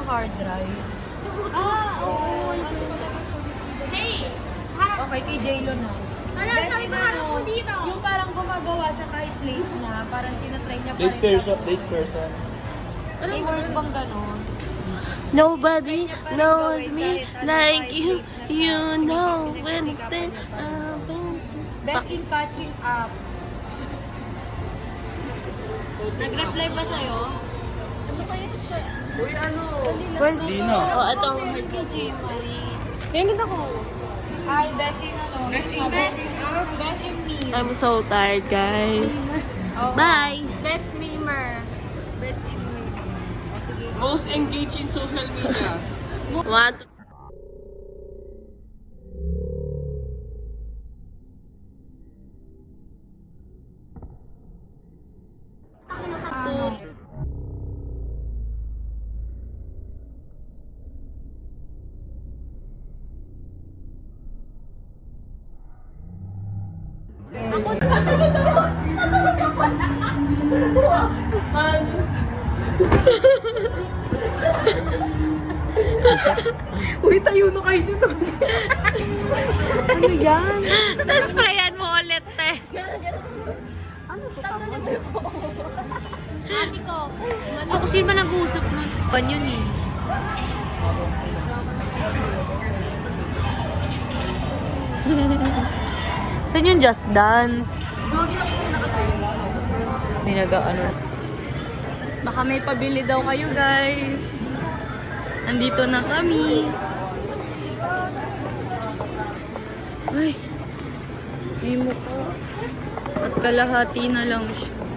hard drive. Oo. Hey! Okay, kay J-Lo na. Ano, Best sabi in ko harap mo dito. yung parang gumagawa siya kahit late na, parang tinatry niya pa rin. Date person. May word bang ganon? Nobody knows me like you. You know when then Best in catching up. Nag-reply ba sa'yo? Uy, ano? First, Dino. oh, ito. Kay J. Marie. Yung ganda ko. Hi, best in ano? Best in me. I'm so tired, guys. Oh. Bye! Best memer. Best in me. Oh, sige. Most engaged in social media. What? Uy, tayo na kayo dito. Ano yan? Nasprayan mo ulit, te. Ate ko. Ako sino ba nag-uusap nun? Pan yun eh. Saan yung Just Dance? May nag-ano. Baka may pabili daw kayo, guys. Nandito na kami. Ay. May mukha. At kalahati na lang siya.